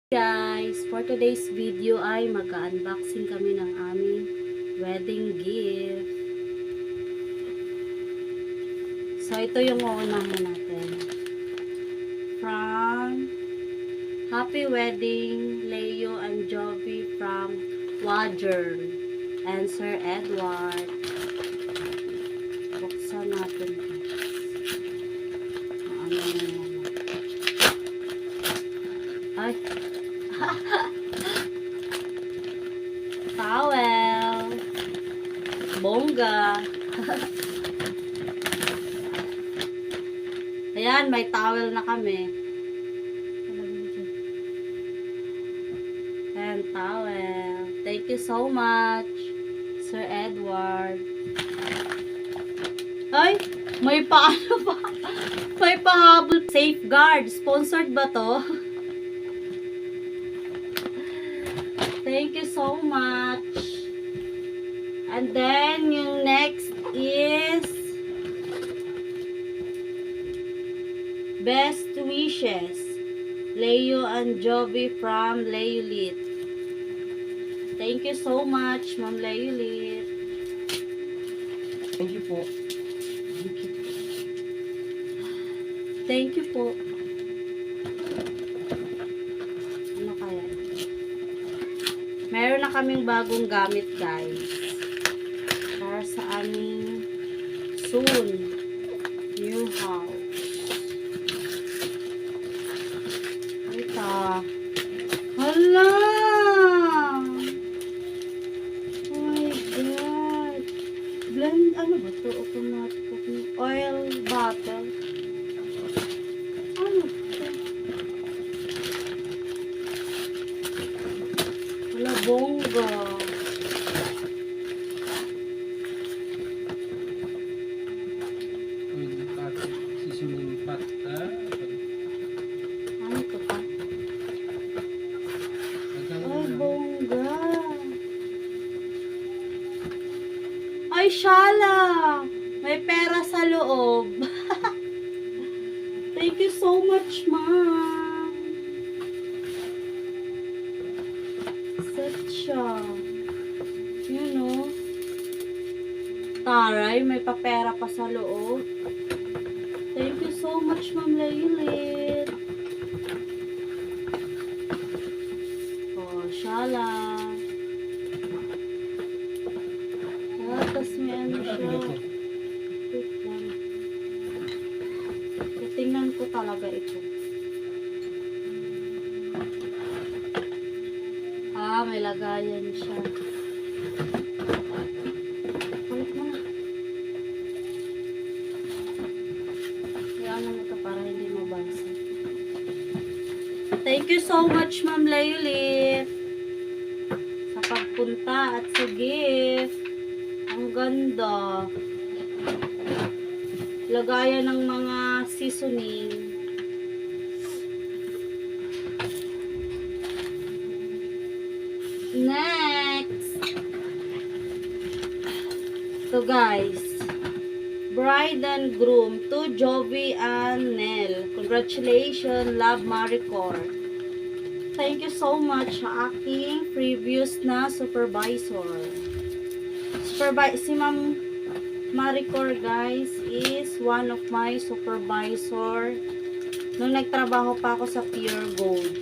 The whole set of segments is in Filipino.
Guys, for today's video ay mag-unboxing kami ng aming wedding gift. So, ito yung uunahin natin. From Happy Wedding, Leo and Jovi from Wajer and Sir Edward. Buksan natin. Ano na ay, towel. Bongga. Ayan, may towel na kami. Ayan, towel. Thank you so much, Sir Edward. Ay, may paano pa? May pahabol. Safeguard. Sponsored ba to? Thank you so much. And then, yung next is Best Wishes. Leo and Jovi from Leolit. Thank you so much, Ma'am Leolit. Thank you po. Thank you po. Ano kaya? Meron na kaming bagong gamit, guys. Para sa aming soon new house. Ito. Hala! Oh my God. Blend, ano ba ito? Automatic oil bottle. Ano ito? Wala, bongga. Sisuling pata. Ano ito pa? Ay, bongga. Ay, shala. May pera sa loob. Thank you so much, Ma'am. Set siya. Yun, oh. Taray, may papera pa sa loob. Thank you so much, Ma'am Laylit. Oh, shala. Tapos may ano siya. Wait lang. Tingnan ko talaga ito. Ah, may lagayan siya. Kulit mo na. Kaya mo ito para hindi mabasa. Thank you so much, Ma'am Laylit, sa pagpunta at sa gift. Ang ganda. Lagayan ng mga seasoning. Next. So guys, bride and groom to Jovi and Nel. Congratulations, love Maricor. Thank you so much sa aking previous na supervisor. Si Ma'am Maricor, guys, is one of my supervisor nung nagtrabaho pa ako sa Pure Gold.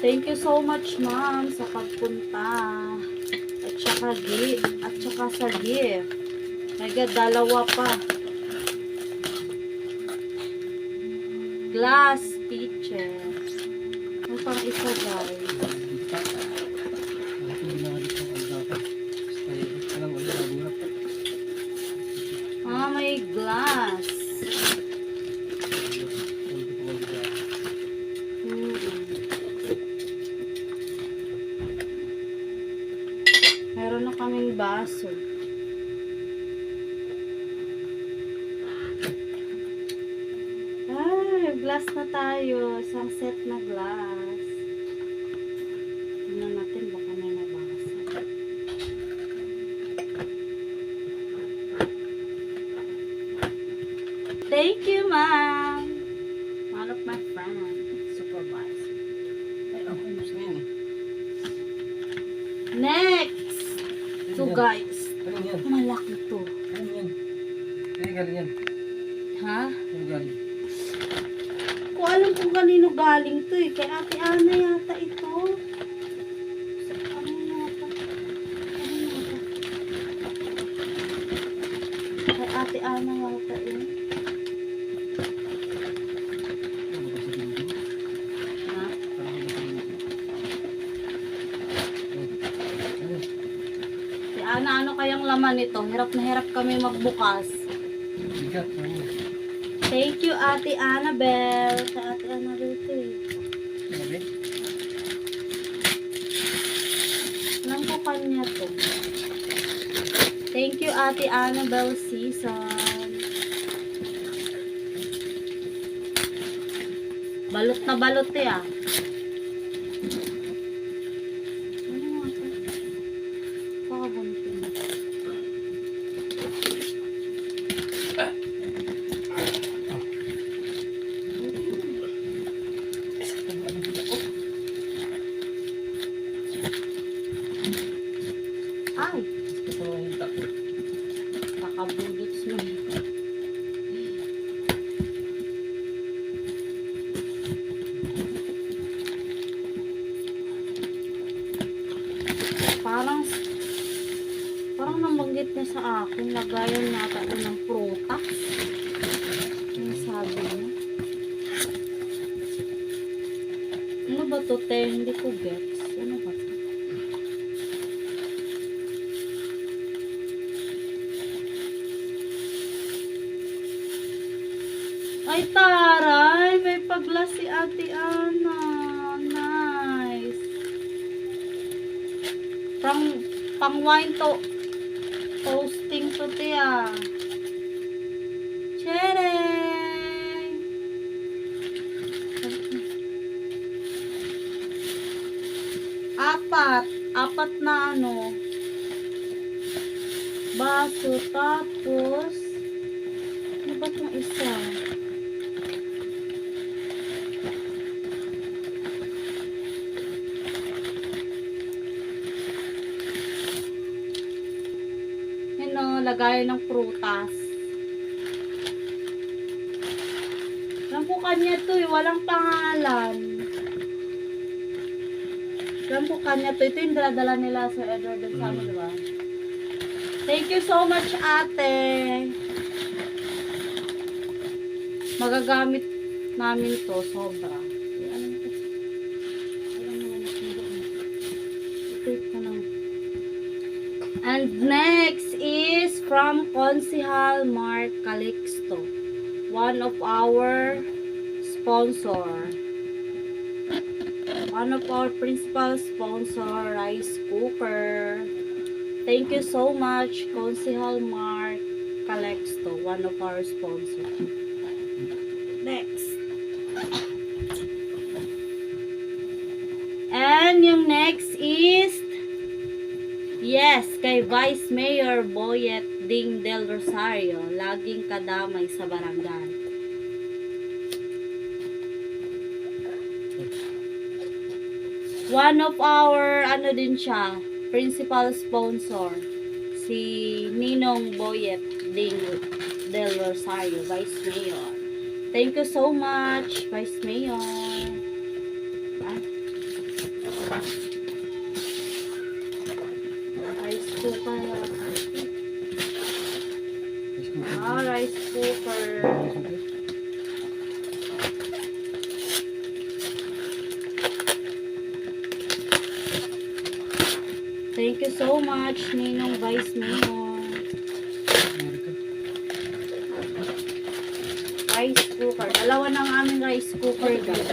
Thank you so much, Ma'am, sa pagpunta. At saka sa gift. My God, dalawa pa. Glass pitcher. Ang pang isa, guys. Ah, may glass. Meron na kaming baso. Ay, glass na tayo. Isang set na glass. Tingnan natin, baka may nabasa. Thank you, Ma'am. yan? guys. Ano yan? Malaki to. Ano yan? Ano galing yan? Ha? Ano galing? Ko alam kung kanino galing to eh. Kay Ate Ana yata ito. Ano yata? Ano yata? Kay Ate Ana yata eh. Ano ba sa dingding? Ha? Parang ba sa dingding? Ano? Si Ana, ano kayang laman nito? Hirap na hirap kami magbukas. Bigat. Ano? Thank you, Ate Annabelle. Sa Ate Annabelle to eh. Ano ba? Alam ko kanya to. Thank you, Ate Annabelle Season. Balot na balot eh ah. Ano nga to? Pakabuntin. Ay, Ito mga hita ko. kakabudots mo. Parang nabanggit niya sa akin, lagayan nata ko ng prutas. Yung sabi niya. Ano ba to, te? Hindi ko gets. Ano ba to? Ay, taray! May paglas si Ate Ana. Nice. Pang wine to. Toasting to, te ah. Chereng! Apat na ano. Baso, tapos ano ba itong isa? Lagayan ng prutas. Alam ko kanya to eh, walang pangalan. Alam ko kanya to, ito yung dala nila sa Edward and Sama, diba? Thank you so much, ate. Magagamit namin to, sobra. Ano ito? Ito ko na. And next is from Consihal Mark Calixto, one of our sponsor. One of our principal sponsor, rice cooker. Thank you so much, Consihal Mark Calixto, one of our sponsor. Next. And yung next is yes, kay Vice Mayor Boyet Ding Del Rosario, laging kadamay sa barangay. One of our, ano din siya, principal sponsor, si Ninong Boyet Ding Del Rosario, Vice Mayor. Thank you so much, Vice Mayor. Rice cooker. Rice cooker. Thank you so much, Ninong Vice Mayor. Rice cooker. Dalawa ng aming rice cooker, guys.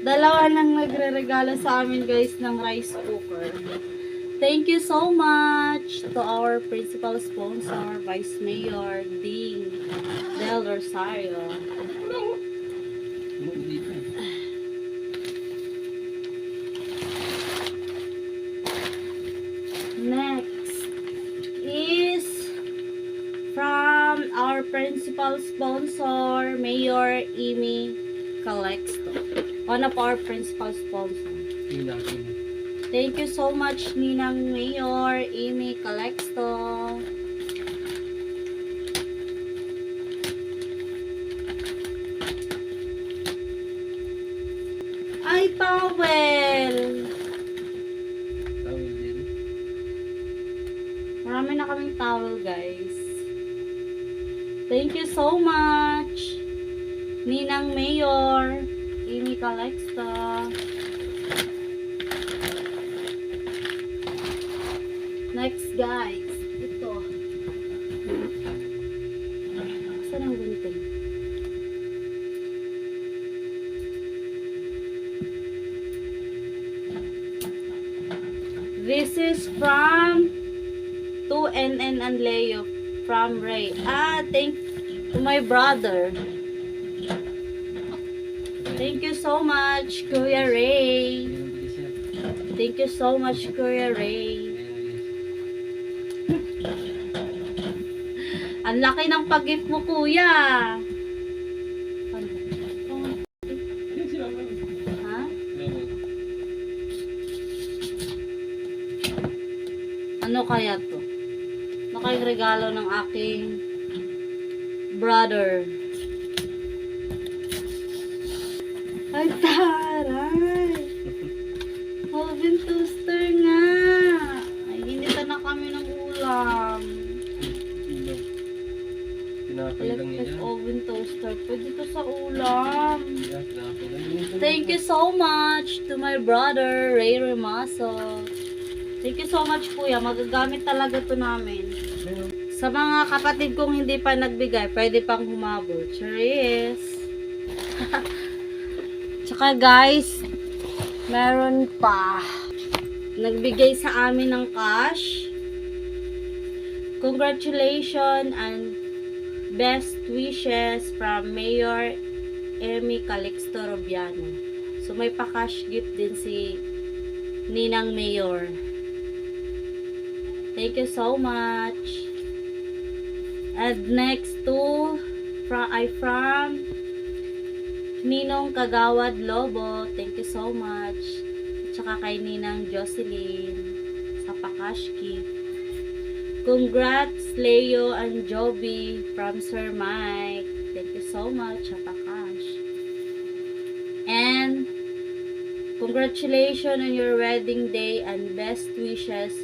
Dalawa nang nagre-regalo sa amin, guys, ng rice cooker. Thank you so much to our principal sponsor, Vice Mayor Ding Del Rosario. Next is from our principal sponsor, Mayor Amy Calixto. One of our principal sponsors. Thank you so much, Ninang Mayor, Amy Calexto. Ay, towel! Tawil din. Marami na kaming towel, guys. Thank you so much, Ninang Mayor, Amy Calexto. Next, guys. Ito. Saan ang gunting? This is from 2NN and Leo from Ray. Thank to my brother. Thank you so much, Kuya Ray. Yan ang bilis yan. Thank you so much, Kuya Ray. Yan ang bilis. Ang laki ng pag-gift mo, Kuya. Yan sila mo. Ha? Sila mo. Ano kaya to? Ano kayong regalo ng aking brother? Ay, taray! Oven toaster nga! Ay, hinitan na kami ng ulam. Ilaw. Tinapay lang Electric yan. oven toaster. Pwede to sa ulam. Yeah, tinapay lang yan. Thank you so much to my brother, Ray Remaso. Thank you so much, Kuya. Magagamit talaga to namin. Sa mga kapatid kong hindi pa nagbigay, pwede pang humabol. Cheers! Tsaka guys, meron pa. Nagbigay sa amin ng cash. Congratulations and best wishes from Mayor Amy Calixto Robiano. So may pa-cash gift din si Ninang Mayor. Thank you so much. And next to from Ninong Kagawad Lobo. Thank you so much. At saka kay Ninang Jocelyn sa pa-cash gift. Congrats Leo and Joby from Sir Mike. Thank you so much sa pa-cash. And congratulations on your wedding day and best wishes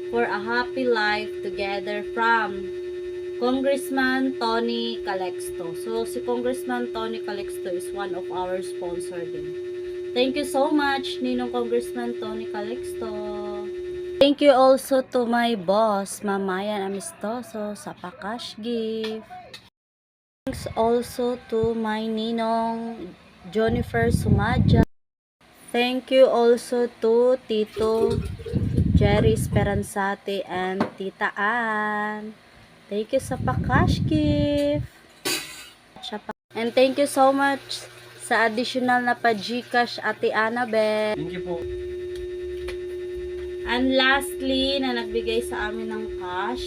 for a happy life together from Congressman Tony Calexto. So, si Congressman Tony Calexto is one of our sponsor din. Thank you so much, Ninong Congressman Tony Calexto. Thank you also to my boss, Mamayan Amistoso, sa pa-cash gift. Thanks also to my Ninong Jonifer Sumadja. Thank you also to Tito Jerry Speranzate and Tita Ann. Thank you sa pa-cash gift. And thank you so much sa additional na pa-Gcash Ate Annabel. Thank you po. And lastly, na nagbigay sa amin ng cash,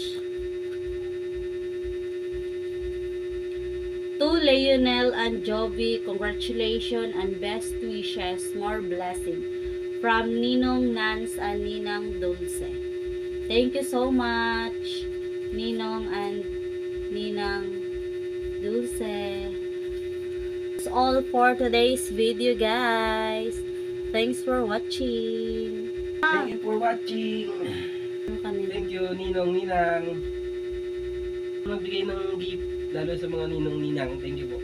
to Leonel and Jovi, congratulations and best wishes, more blessing from Ninong Nance and Ninang Dulce. Thank you so much, Ninong and Ninang Dulce. That's all for today's video, guys. Thanks for watching. Thank you for watching. Ano kanina? Thank you, Ninong, Ninang. Nagbigay ng gift, lalo sa mga Ninong, Ninang. Thank you po.